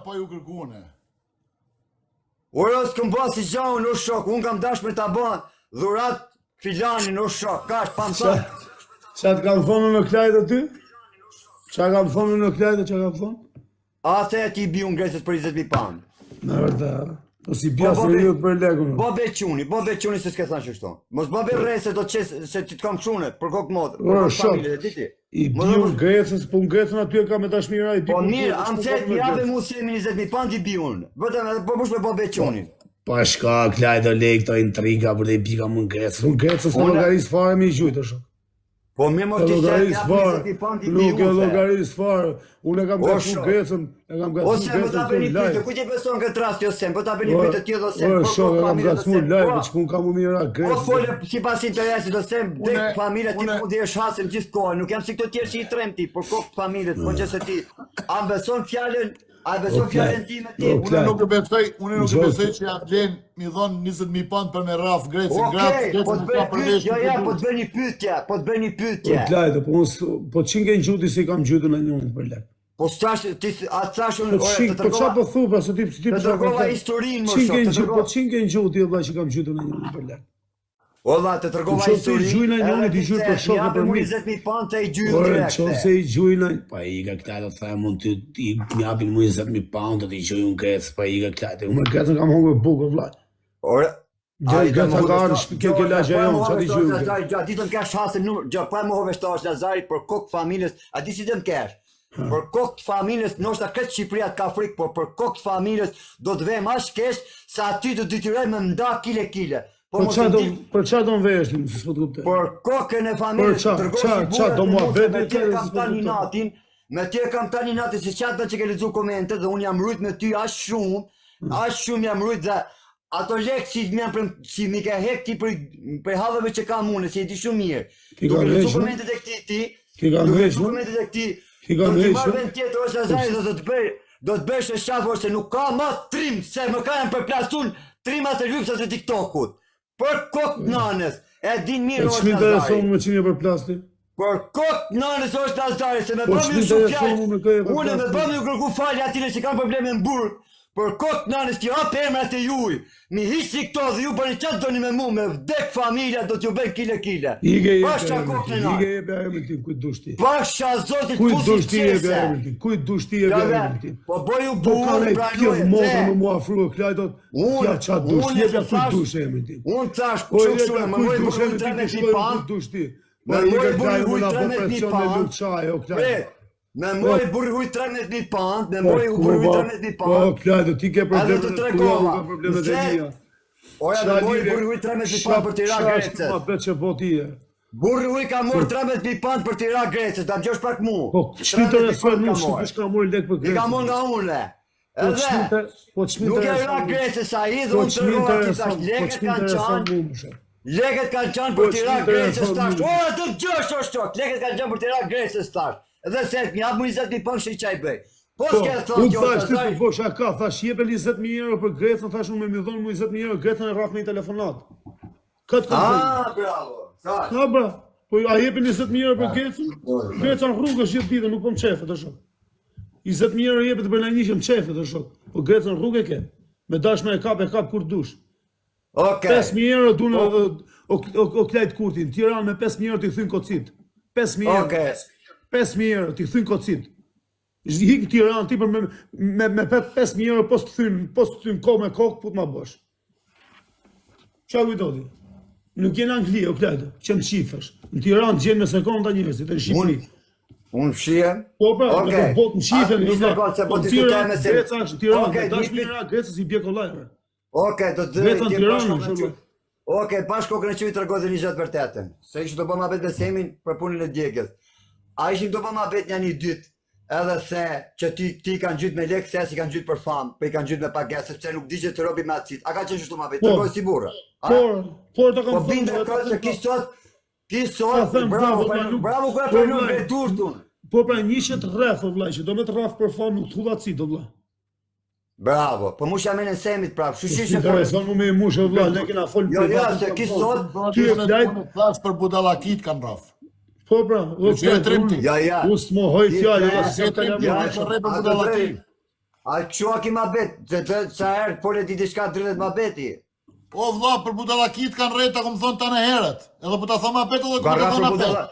pa ju kërkuane. Ora s'kam bërë si gjau në shok, unë kam dash me ta bën dhurat filani në shok, kash pa më thënë. Qa të kam thonë në klajt aty? Qa kam thonë në klajt, qa kam thonë? Ate e ti bi unë greset për 20.000 pound. Në vërtet, o si bjasë në ju për legën. Bobe quni se s'ke thënë që shto. Mos bobe rrejse do të qesë se ti t'kam qune, për kokë modë, për kokë familje, dhe ti. I biun grecës, po në grecën aty e ka me tashmira, i po mirë, am cet jabe mu se me 20.000 pound i biun. Vëtëm edhe po bush me bobe quni. Pa shka, klaj do lej këto intriga për dhe i bika më në grecës. Unë grecës në logarisë fare me i gjujtë, është. Po mirë mos ti se jabe 20.000 pound i biun. Nuk e logarisë fare. Unë e kam grecën grecën, e kam grecën grecën të lajë. Ku që beson këtë rast jo sem, po ta bëni pyetje ti do sem. Shok, e kam grecën lajë, që kun kam u mira grecën. Po folë si pas interesit do sem, dek familja ti mundi e shasëm gjithkohë, nuk jam si këto tjerë që i trem ti, por kokë familjet, po që se ti, a beson fjallën, a beson fjallën ti me ti. Unë nuk e besoj që ja vlen mi dhonë 20.000 pound për me raf Grecën, po të bëj një pyetje. Po klajtë, po që nge në gjuti si kam gjutu në njënë për lek. Po s'tash, a t'ash unë, po qa po thu, pra, se ti të tërgova historinë më shumë. Po që nge në gjuti, dhe që kam gjutu në njënë për lek. Olla, të tërgova historinë, edhe ti se jabe mu 20.000 pound të i gjujnë direkte. Qo se i gjujnë, pa i ka këta të thaj mund të i mjapin mu 20.000 pound të i gjujnë Grecë, pa i ka këta. Unë Grecën kam hongë bukë, vlaj. Grecën ka arë shpike ke lagja jonë, që ti gjujnë Grecë. A di të më kesh hasëm numër, gjë pa më hoveshtash Lazari për kokë familjes, a di si të më kesh? Për kokë familjes, nështë a këtë Shqipëria ka frikë, por për kokë familjes do të vem ashtë kesh, sa aty të dytyrej me mda kile. Për qa do në vesh, nësë s'po të gupte? Për kokën e familjes, të tërgoj me tje kam tani natin, si qatë që ke lezu komente, dhe unë jam rrujt me ty ashtë shumë jam rrujt dhe ato lekë si mi ke hek ti për halëve që kam une, si e ti shumë mirë. Duke lezu komente dhe këti, do t'i marrë vend tjetër ose Lazari do të bësh e shafë ose nuk ka ma trim, se më ka janë përplasun trimat e lypsat e TikTokut. Për kokë nanës, e din mirë është Lazari. E që mi intereson me që një për plasti? Për kokë nanës është Lazari, se me bëmë ju shumë fjallë, une me bëmë ju kërku falje atile që kam probleme në burg. Për kokë nanës t'ju apë emrat e juj, mi hiqi këto dhe ju për një qatë doni me mu, me vdek familja do t'ju bëjnë kile. Pasha kokë në Ige e bja emrin tim, kujt dush ti? Pasha zotit pusit qese. Kujt dush ti e bja emrin tim? Po bëju burë, pranoj e dhe. Më mua afru e klaj do t'ja qatë dush, jepja kujt dush e emrin tim. Unë tash shumë, më mojë burë 13.000 pound. Me moj burri huj 13.000 pound, Po, klajdo, ti ke problemet të tregova. E mija. Oja, me moj burri huj 13.000 pound për t'i ra Grecës. Ma bet që po ti e. Burri huj ka morë 13.000 pound për t'i ra Grecës, da m'gjosh pak mu. Po, që të resoj mu, që ka morë lek për Grecës. I ka morë nga une. Edhe, nuk e ra Grecës a i dhe unë të rrova t'i tash, leket kanë qanë për t'i ra Grecës tash. Oja, të gjosh o shtok, leket kanë qanë për t'i ra Grecës tash. Edhe se mi hapë mu 20.000 pound që i qaj bëj. Po s'ke e thonë kjo të zaj. Po shaka, thash jepe 20.000 euro për Grecën, thash unë me dhonë mu 20.000 euro, Grecën e rraf me i telefonat. Këtë këtë thëjnë. Bravo. Ha bra, po a jepe 20.000 euro për Grecën? Grecën rrugë është gjithë ditë, nuk po më qefe të shok. 20.000 euro jepe të bërna një që më qefe të shok. Po Grecën rrugë e ke. Me dashme e kap kur dush. 5.000 euro du në o klajt kurtin. Tiran me 5.000 euro t'i thyn kocit. 5.000 euro. 5.000 euro t'i thyn kocit. Hik Tiran ti për me 5.000 euro pos të thyn ko me kokë put ma bosh. Qa kujtoti? Nuk jenë Angli, o klajtë, që më shifësh. Në Tiran të gjenë me sekonda njërësit, e në Shqipëri. Unë fshihem? Po pra, në botë më shifen, po Tiran, Grecës i bje kolajre. Oke, do të dhe Oke, bashkë kokën e që i të rëgodhe një gjatë vërtetën. Se ishë do bëma bet besemin për punin e djegës. A ishë do bëma bet një dytë, edhe se që ti kanë gjytë me lekë, se si kanë gjytë për famë, për i kanë gjytë me pagesë, sepse nuk di që të robi me atësit. A ka qenë shtu ma bet, të rëgodhe si burë? Por të kam po binde kërë që kisot, bravo kërë për në me durtun. Po pra njëshet rreth, o vlaj, që do me të rraf për famë nuk të hudhat si, do vla. Bravo, po mush jam e në semit prapë, shushishe për... Si me i mush e vla, ne kena folë për... Jo, se kisot... Ty e klajtë... Flasë për budalakit kanë raf. Po pra, o që e trimti. Ja. Ustë më hoj fjallë, A kështu a ki ma bet, sa herë por e di diçka drejt ma beti. O vlla, për budallakit kanë rreta, ku më thonë tani herët. Edhe po ta them apet edhe ku Ka ta ra them për apet. budalla.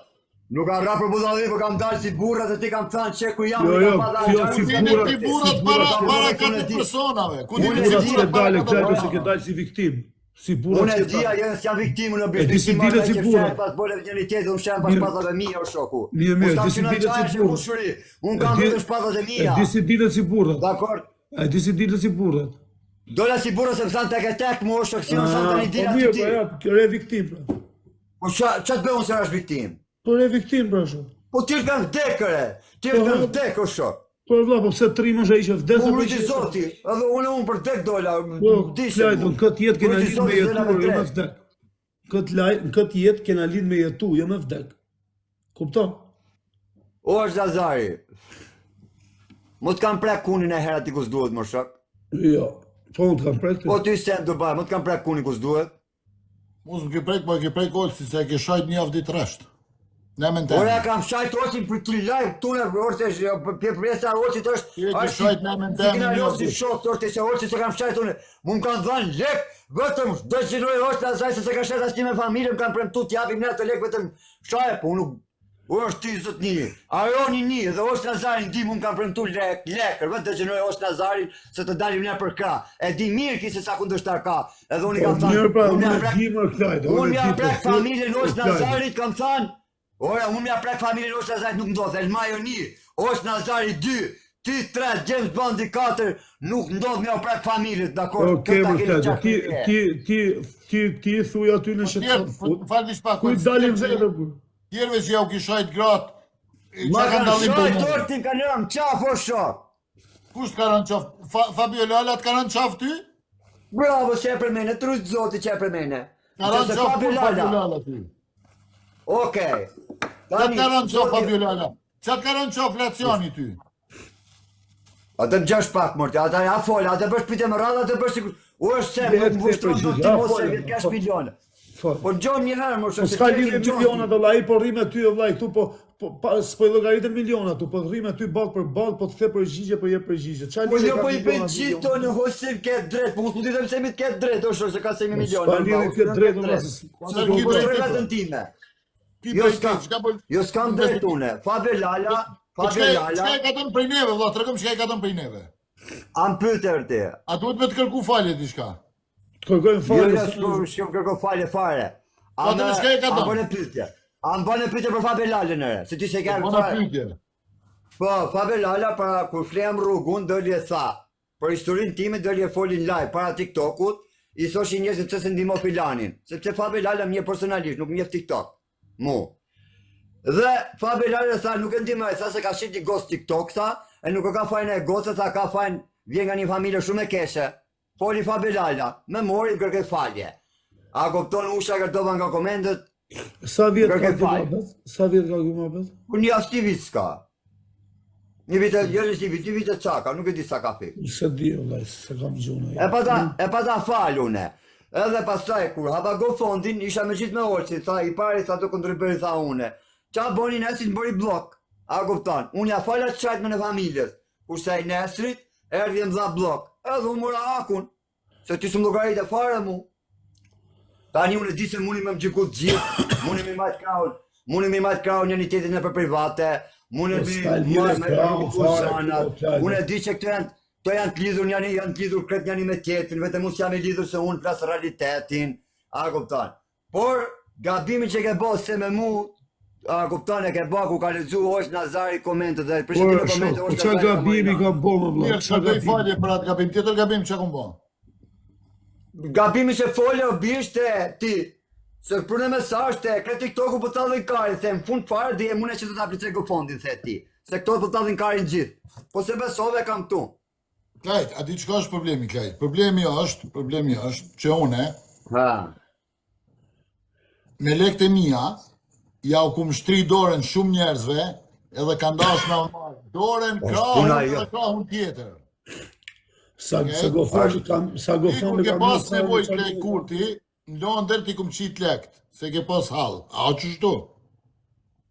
Nuk kam ra për budalli, po kam dalë si burrat e ti kam thënë që ku jam. Jo, kam pa dalë. jo, si Ti burrat, ti burrat si para burrat, para unë e katër di. personave. Ku Unë ti e Burrat di, s'ke burrat para dalë, katër Klajdo, se personave. ke dalë si viktim. Si Unë burrat e s'ke dia, dalë. jam viktimë në E bëj di si viktimë dilet si që burra. fshen pas boleve njëri tjetrit, unë fshen pas Mirë. shpatat e mia o shoku. Mirë, Unë s'kam di si qenë dilet si qajshë, burra. kushuri. Unë kam E di- vetëm shpatat e E mia. di si dilet si burrat. Dakor? E di si dilet si burrat. Dola si burra se më thanë tek e tek më o shok, si unë thanë tani dira Po mirë, ti. po ja, kjo re viktim pra. Po qa të bëu se është viktim? Po re viktim pra shumë. Po ti kanë vdekëre. Ti kanë vdek o shok. Po vlla, po pse trimësh ai që vdes? Unë rriti zoti, edhe unë për tek dola. Po, Klajdo, në këtë jetë kena Unë lidh me zoti jetu, zela me jo me drejt. vdek. Në këtë jetë kena lidh me jetu, jo me vdek. Kupton? O është Lazari. Mo të kam prek kunin e herat i kus duhet më shok. Jo. Po unë të kam prek Po të. ty se në Dubai, mo të kam prek kunin kus duhet. Mos më ke prek, po e ke prek olë, si se e ke shajt një avë ditë rresht. Ne me në Ora temë. kam shajt osin për të live tune orte pjesë osit është. Ti e ke shajt në me në temë Kina një losi avë ditë. shok orte se osit se kam shajt unë. Mu më kanë dhënë lek, vetëm do të gjinoj është asaj se ka shajt asnjë me familje, më kanë premtu t'japim ne ato lek vetëm shaje, po unë është ti zotni. Aroni një dhe është Lazarin di mu më kanë premtu lekër, vetë do gjinoj është Lazarin se të dalim ne për krah. E di mirë ki se sa kundërshtar ka. Edhe unë i kam thënë. Mirë pra, unë unë jam e prek- di më Klajdo. Unë e jam di, prek po, familjen Osh Klajdo. Nazarit, kam thënë. Ora, unë jam prek familjen Osh Nazarit nuk ndodh. Elmajo 1, Osh Nazari 2, ti 3, James Bondi 4, nuk ndodh me o prek familjet, dakor? Okej, Këta më keni Klajdo, qartë ti thuj aty në Tjerë, shëtë. falë një shpak. Kuj dalin vetë, bu. Tjerëve që ja u ki shajt gratë. Ma Qa kanë kanë dalim për shaj mua? tortin kanë rëmë qaf o shok. Kusht ka rënë qaf? Fabio Lala të ka rënë qaf ty? Bravo, që e për mene, trujt zoti që e për mene. Ka rënë qaf Fabio kur Fabio Lala. Lala ty? Okej. Qatë ka rënë qaf Fabio Lala? Qatë ka rënë qaf Laciani ty? Atë më gjash pak, morti, ata ja fola, atë bësh pite më radha, atë bësh sikur. U është se, Vetë më vushtron do përgjigje, ti ja, mos e fola, vjet kash fola. milione. Fal. Po gjon një herë, më Po shumë se s'ka ti lidhje ke gjon. miliona do vllai, po rri me ty o vllai këtu, s'po llogaritën miliona tu, po rri me ty ball për ball, po të the përgjigje, po jep përgjigje. Çfarë Po lidhje jo ka po i bëj miliona, gjithë miliona? tonë hosim ke drejt, po mos mu ditem se mi të ke drejt, o shoq se ka se mi milione. S'ka lidhje këtë drejt, valla. Sa Po ki po drejt drejtën time. Ti Jo, drejt s'ka. çka po? Jo s'kam drejt une. Fabio Lala, Fabio Çka Lala, e ka dhënë prej neve, valla, tregom çka e ka dhënë prej neve. am pyetur ti. A duhet me të kërku falje diçka? Kërkojmë Jo, falje. jo, s'kam kërko falje fare. Po, atë çka e ka dhënë? Bën pyetje. Am bën pyetje për Fabio Lalën ere, se ti se ke Bona fare. pyetje. Po, Fabio Lala para kur flem rrugun doli e tha. Për historinë time doli e folin live para TikTokut, i thoshin njerëzit pse se ndihmo filanin, sepse Fabio Lala më njeh personalisht, nuk më njeh TikTok. Mu. Dhe Fabio Lala tha nuk e ndihmoj, tha se ka shit një ghost TikTok tha, e nuk e ka fajin e gocë, tha ka fajin vjen nga një familje shumë e keshe. Foli Fabio Lala, me mori kërkej falje. A kupton usha kërtova nga komendet, Sa vjet ka Kërkej ky fal. mohabet? Sa vjet ka ky mohabet? ku një aktivit s'ka. Një vite, jo një vite çaka, nuk e di sa ka fik. Se di vllai, se kam gjuna. E pa ta fal une. Edhe pastaj kur hapa go fondin, isha me gjithë me Olci, tha i pari tha të kontriberi tha une. Qa boni Nesrit bëri blok. A kupton? Unë ja fala të qajt me në familjes. Kurse i Nesrit, erdhi më dha blok. Edhe unë mora akun. Se ti s'më llogarit e fare mu. Tani unë e di se muni me më gjykut gjithë, muni me majtë kraun, muni me majtë kraun një tjetrin e për private, muni s'ka me lidhje me kraun, fare, zanat. fare. Unë e di që këto janë të lidhur janë të lidhur kret njani me tjetrin, vetëm unë jam i lidhur se unë flas realitetin, a kupton. Por gabimi që ke bë se me mu, a kupton e ke bë ku ka lexu Osh Nazari komentet dhe përshëndetje në komente Po Osh çka Nazari. gabimi ka bërë vllai? Mirë, çka do i falje për atë gabim, tjetër gabim çka kum bë? Gabimi që folje o bishte ti. Se punë me sa është e kre TikToku po tallin karin, them fund fare dhe e mune që do ta aplicoj GoFundin the ti. Se këto po tallin karin gjithë. Po se besove kam tu. Klajt, a di çka është problemi, Klajt? Problemi është që une Ha. me lekët e mia ja u kum shtri dorën shumë njerëzve edhe kanë dashur na marr dorën krahun puna dhe jo. krahun tjetër. Sa GoFundmi kam, sa Ti kur GoFundmi ke kam. pas nevojë të lej kurti, ndër ti kum qit lekt, se ke pas hall. A çështu?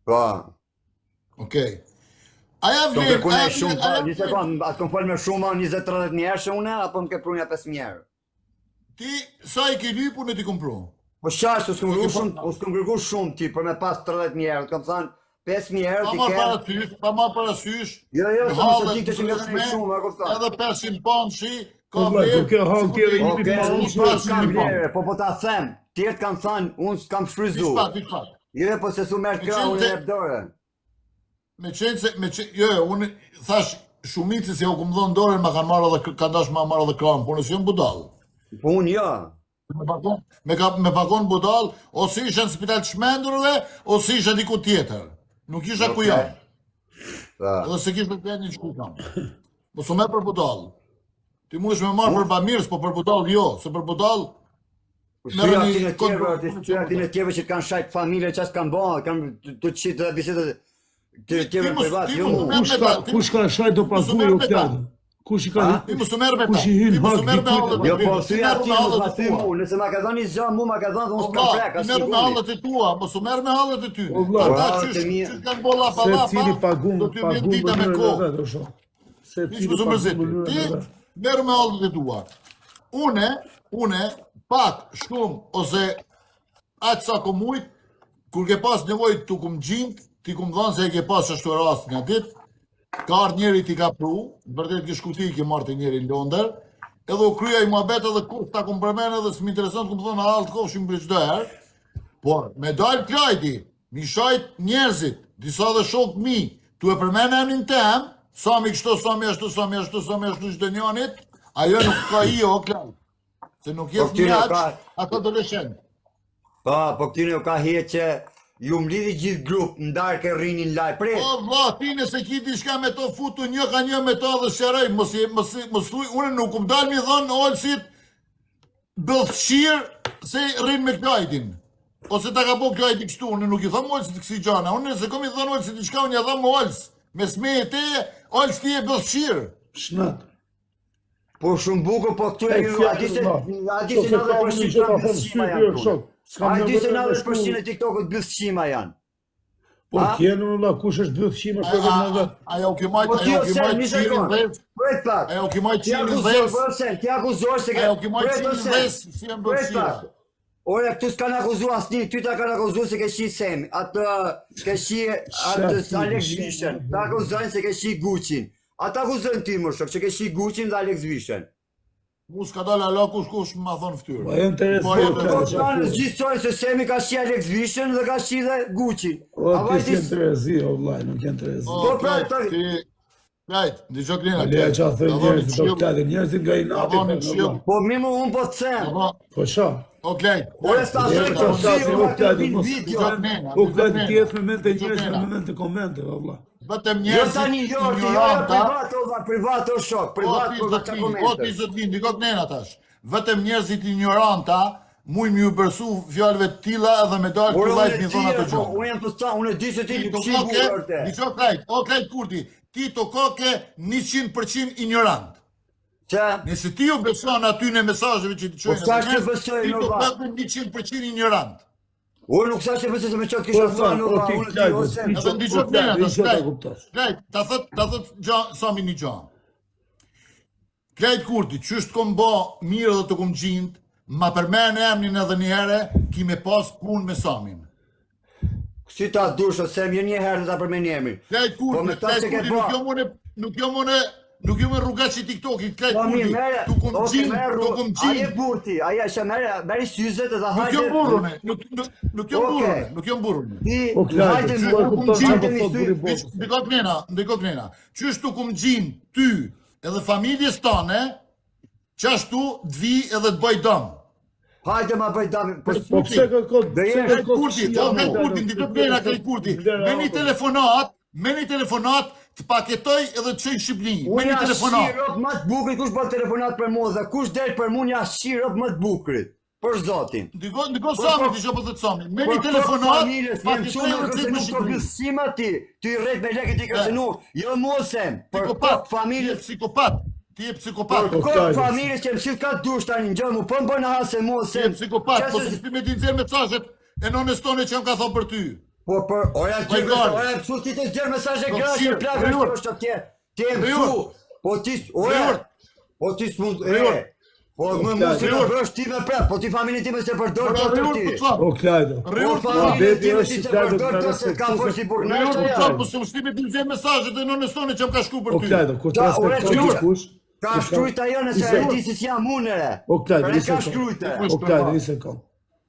Po. Okej. Aja Të vlen, kërkune aja shumë, vlen, një sekund, atë kom folë me shumë 20-30 njerë une, apo më ke prunja 5 njerë? Ti, sa i ke lypu në ti kom pru? Po shash, s'kom kërku shumë ti, për me pas 30 njerë, të kom thënë 5 njerë ti ke... Pa ma parasysh, Jo, sa më së ti të që nga të një shumë, e kupta. edhe 500 pound shi, Po vllai, po kjo hall tjetër një Oke, ditë unë më s'kam vlerë, po ta them, tjertë kanë thënë, unë s'kam shfryzu. Dispat. Jo, po se su merë krah, unë e jep dorë. Me qenë, jo, unë thash, shumici se u kom dhënë dorën, ma kanë marrë edhe, kanë dash ma marrë edhe kram, por nësë jënë budal. Po unë jo. Me pakon budal, ose isha në spital të shmendurve, ose isha diku tjetër. Nuk isha ku janë. Edhe se kishë të një që ku kam. Po su me për budal. Ti mu ishme marrë për bamirës, po për budal jo, se për budal... Shtyja ati në tjeve që kanë shajt familje që asë kanë bëha, kanë të qitë dhe bisetet të tjeve privat, jo mu. Kush ka shajt do paguaj o klajtë? Kush i ka Ti më së merë me ta. Kush i hynë hak Jo, po shtyja ati më ka ty mu, nëse ma ka dhënë një zë, mu ma ka dhënë dhe unë s'kam prek, asë merë me hallet e tua, më së merë me hallet e ty. Ata që kanë bolla pa se cili pagun do t'ju vjen dita me kohë. Se Ti cili më së mërzit. Ti merë me hallet e tua. Une, pak, shumë, ose aqë sa kom mujt, kur ke pas nevojt të kum gjint, ti kum dhanë se e ke pas ashtu e rast nga dit, ka ardhë njeri ti ka pru, vërtet ke shkuti ke marrë të njeri në Londër, edhe u krya i muhabet edhe kur ta kum përmen edhe s'mi interesant, kum thonë halë të kofshim për qdo herë, por me dalë klajti, mi shajt njerëzit, disa dhe shok mi, tu e përmen e emnin tem, sami kështu, sami ashtu, qdo njanit, ajo nuk ka i o klajt. Se nuk jetë një aqë, ato do lëshen. Po këtine u ka hje që ju mlidhi gjithë grupë, ndarë ke rrinin laj, pre. O, vla, ti nëse ki diçka me to futu një ka një me to dhe shërej, mësuj, une nuk më dalë mi thonë olësit bëllëfshirë se rrinë me klajtin. Ose ta ka po klajti kështu, une nuk i thomë olësit kësi gjana, une nëse kom i thonë olësit diçka, unë i thomë olës, me sme e teje, olës ti e bëllëfshirë. Shnat. Po shumë bukur, po këture ju, ati se 90% kanë bëllësqima janë. Ati se 90% e TikTokut bëllësqima janë. Po tjenë në la, kush është bëllësqima shkove në dhe? Ajo ki majtë qirin dhes. Pret pak. Ajo ki majtë qirin dhes. Ti akuzor se ke... Ajo ki majtë qirin dhes, si e më bëllësqira. Ore, këtu s'kan akuzu asni, ty ta kanë akuzu se ke shi Semi, atë ke shi Alex Vishen, ta akuzojnë se ke shi Gucci. Ata akuzojnë ti më shok, që ke shi Gucci dhe Alex Vishen. Mu s'ka dalë ala kush më thonë ftyrë. Po e interesojnë Po të kanë gjithësojnë se Semi ka shi Alex Vishen dhe ka shi dhe Gucci. O, ti si interesi, o vlaj, nuk jenë interesi. O, Klajt, në gjok njëna. Leja që a thënë njerëzit, do këtate, njerëzit nga i nati. Po mimu unë po të them. Po qa? O, Klajt. Ore s'ta zërë të mësirë, u këtë bin video. U këtë tjetë me mente njerëzit, me mente komente, o vlaj. Vetëm Jo njerëzit tani jo, ti jo privat o shok, privat o të O, komente. ti zëtë në gjok njëna tash. Vetëm njerëzit ignoranta, muj mi u bërsu fjallëve të tila edhe me dalë të lajt një thonë ato gjohë. Unë jam të sta, unë e di se ti qimu vërte. Diqo Klajt, o Klajt Kurti, ti të koke 100% ignorant. Që? Nëse ti u beson aty në mesazheve që ti çojnë, Po sa që besoj, ti të normal. koke 100% ignorant. Unë nuk sa që besoj se me qëtë kisha thënë, unë ti ose... Edhe ndiqo të nena, Klajt, ta thët Sami një gjanë. Klajt Kurti, qështë kom ba mirë dhe të kom gjindë, ma përmen e emnin edhe një herë, ki me pas punë me Samin. Si ta dush, ose më një herë të ta përmen emrin. Klajt Kurti, nuk jo më rruga që TikTokit, Klajt Kurti, tu kom gjindë. Aje burti, aje shë meri syzet edhe Nuk hajde... jo mburrune, nuk jo mburrune. Ti, O Klajt, hajde çfarë më kupton hajde çfarë mi po sy... thotë buri Ndiko knena, qështu kum gjin ty edhe familjes tane, qashtu t'vi edhe t'baj dëm. Hajde ma bëj dami... Po pse ka kod? Klajt Kurti, ndiko knena Klajt Kurti, me një telefonat të paketoj edhe të qëjnë Shqipni, me një telefonat. Unë jashtë më të bukrit, kush bërë telefonat për mua dhe kush del për mua një shqirë më të bukrit. Për zotin. Ndiko Sami, t'i shopë dhe të Sami, me një telefonat, paketoj edhe të qëjnë Shqipni. Sima ti i rrejt me leke ti kësinu, jo mosem, për Psikopat, familjes... ti je psikopat. Për këtë familjes që mësit ka dush tani në gjëmu, për në hasë Ti je mosem... psikopat, po se s'pi me ti nëzirë mesazhet e nones tone që jam ka thonë për ty. Po për, ora mësu ti të djerë mesazhe grashë, plakë është atje. Ti e mësu. Po ti, po ti s'mund, po më mos e bësh ti me prap, po ti familjen time se përdor të ti. O Klajdo. Po familjen time si se përdor të se ka forsi burnash. Po se ushtimi ti nxjerr mesazhet e nënës tonë që më ka shku për O ty. Klajdo, kur të respektoj kush. Ka shkruajt ajo nëse e di se si jam unë. O Klajdo, Ka shkruajt. O Klajdo, një sekond.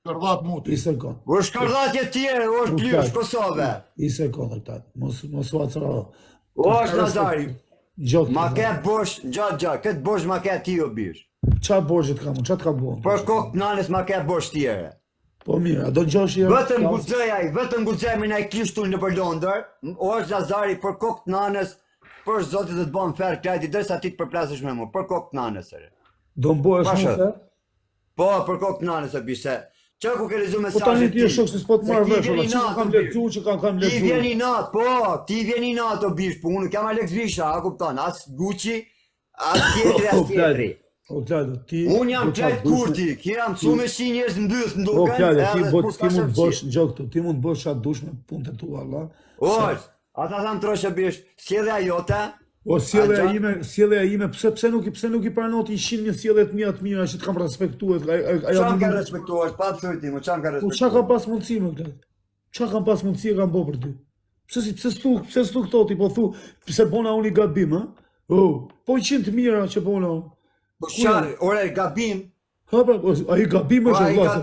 Shkërdhat muti. Një sekond. Po shkërdhatje tjerë, o Blysh Kosovë. Një sekond Klajdo. Mos u acro. O Nazari. Gjok. Ma ke bosh, gjatë, këtë bosh ma ke ti o bish. Qa borxhet kam, qa të ka bo? Për kokë nanës ma ke bosh tjere. Po mirë, a do gjosh i Vetëm guxej me na i kishtu në për Londër, o është Lazari për kokë nanës, për zotit të të bom fer Klajdi, dërsa ti të përplasësh me mu, për kokë nanës. Do më bo është më fer? Po, për kokë nanës e bishe. Që ku ke lezu Po mesazhet tani ti e ti? shok se s'po të marrë vesh, ola, që kam lecu, që kam Ti lecu. vjen i natë, po, ti vjen i natë o bish, po unë kam Alex Visha, a kupton, as Gucci, as tjetri. O Klajdo, ti... Unë jam Klajt Kurti, kjera mësu me shi njërës ndys në O duken, Klajdo, ti edhe mund të bosh në gjok të, ti mund të bosh qatë dush me punë të tu, Allah. Osh, ata thamë troshë bish, sjellja jote, O sjellja ime, pse nuk i pranoti 100 sjellje të mia të mira që të kam respektuar. çam ka respektuar, pa absoluti, më çam ka Po respektuar. çka kam pas mundësi më këtë? Çka kam pas mundësi e kam bë për ty? Pse s'tu këto ti po thu, pse bona unë i gabim, ha? Oh, po 100 mira që bona. Po çfarë, ore gabim, Ha pra, ai gabim është vllaz.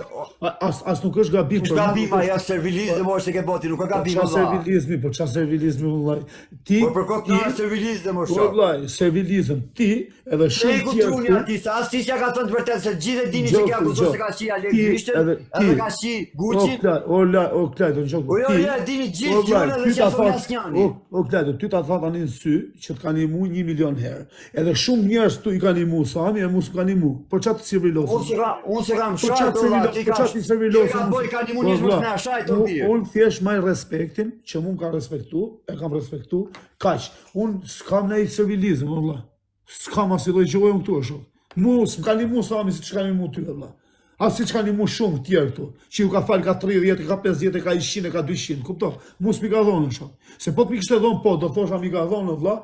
As nuk është gabim. është gabim ajo servilizmi mos e ke boti, nuk ka gabim Po valla. servilizmi, po çfarë servilizmi vllai? Ti Po për kokë na servilizmi më Po shoh. vllai, servilizëm ti edhe Shej shumë ku tjerë. truni artista, as ti s'ja ka thënë të vërtetë se gjithë e dini se ka akuzuar se ka shi Alex Vishën, edhe ka shi Gucci. O Klajdo, në gjokë. Po jo, dini gjithë ju edhe që thonë asnjëri. O Klajdo, ty ta tha tani në sy që të kanë imu 1 milion herë. Edhe shumë njerëz tu i kanë imu, Sami e mos kanë imu. Po çfarë të servilosën? Unë se kam shajt, ti ka servilosën. Po i kanë imu një mos me shajt o bie. Unë thjesht maj respektin që mund ka respektu, e kam respektu, kaq. Unë s'kam ndaj servilizëm, valla. S'kam as lloj gjëje unë këtu ashtu. Mos më kanë imu Sami siç kanë imu ty valla. As siç kanë imu shumë tjerë këtu, që ju ka fal ka 30, ka 50, ka 100, ka 200, kupton? Mos mi ka dhënë ashtu. Se po të mi kishte dhënë po, do thosha mi ka dhënë valla.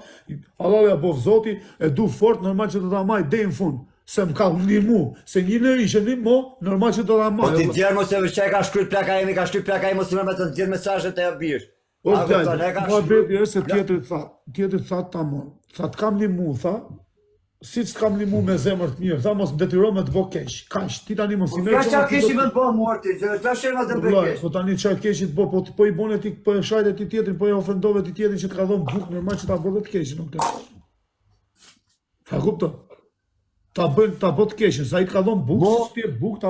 Allah ja bof Zoti, e du fort, normal që të ta maj deri në fund. Se më ka ndihmu, se një njerëz që ndihmo, normal që do ta maj. Po ti djerë mos e vëshaj ka shkruajt plaka jemi, ka shkruajt plaka jemi, mos më të djerë mesazhet e bish. O Klajdo, bëj se tjetri tha tamam. Tha të kam ndihmu, tha, siç të kam ndihmu me zemër të mirë, tha mos detyroj me të bë keq. Kaq, ti tani mos i merr. Ka keshi më të bë morti, tash e vazhdon të bëj. Po tani çfarë keqi të bë, po i bone ti po e shajte ti tjetrin, po e ofendove ti tjetrin që të ka dhënë bukë, normal që ta bëhet të keq, nuk të. Ta kupton? Ta bën të keqën, sa i të ka dhënë bukë, si ti e bukë,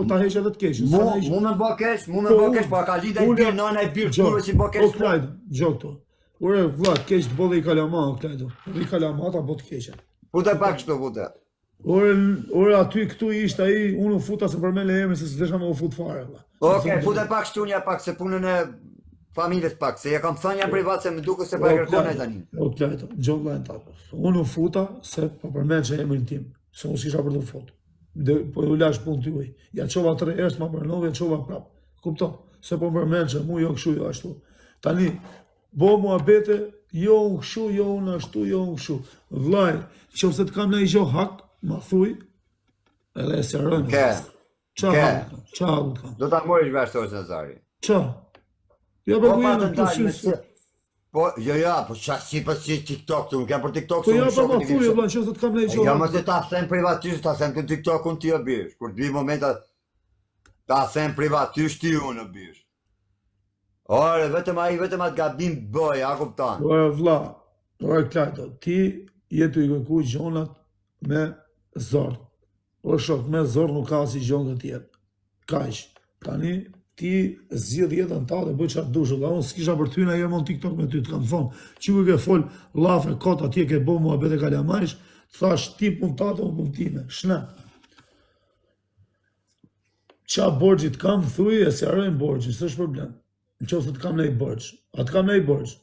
ta heq edhe të keqën. Mu me bë keq, po ka lidhë i bir nëna e bir kurrë si bë keq. O Klajdo, gjok to. Ore vlla, keq të bëllë i kalama, Klajdo. I kalama ta bë të keqën. Pute pak kështu pute. Ore aty këtu ishte ai, unë u futa se për me lejeme se s'desha me u fut fare vlla. Okej, pute pak kështu një pak se punën e familjes pak, se ja kam thënë ja privat se më duket se pa e kërkon ai tani. O Klajdo, gjok vllai ta. Unë u futa se po përmend emrin tim. Se unë s'isha për të fut. Po u lash punë tuaj. Ja çova 3 herë, ma pranove, çova prap. Kupton? Se po përmendje, mu jo kështu jo ashtu. Tani bo muhabete, jo unë kështu, jo unë ashtu, jo unë kështu. Vllai, nëse të kam ndonjë gjë hak, ma thuj. Edhe e serojmë. Qa? Do ta morish vesh ose Nazari. Qa? Ja Po bëj pa në të këtë ndalë sy. Po, po çfarë po si TikTok tu, kam për TikTok Po ja pa ma thuj, vllai, nëse të kam ndonjë gjë. Ja mos e ta them privatisht, ta them të TikTokun ti o bish. Kur të vi momentat ta them privatisht ti unë bish. Ore, vetëm atë gabim bëj, a kupton? Ore vlla, ore Klajdo, ti jetu i kërku gjonat me zor. O shok, me zor nuk ka si gjonë këtë jetë. Kaq, tani ti zgjidh jetën ta dhe bëj çfarë dush. Unë s'kisha për ty na jam on TikTok me ty, të kam thonë, çu ke fol llafe kot atje ke bë muhabete kalamajsh, thash ti punë tate, unë punë time. Shna. Qa borxhit kam, thuj e sjarojnë borxhin, s'është problem. Nëse të kam ndaj borxh. A të kam ndaj borxh?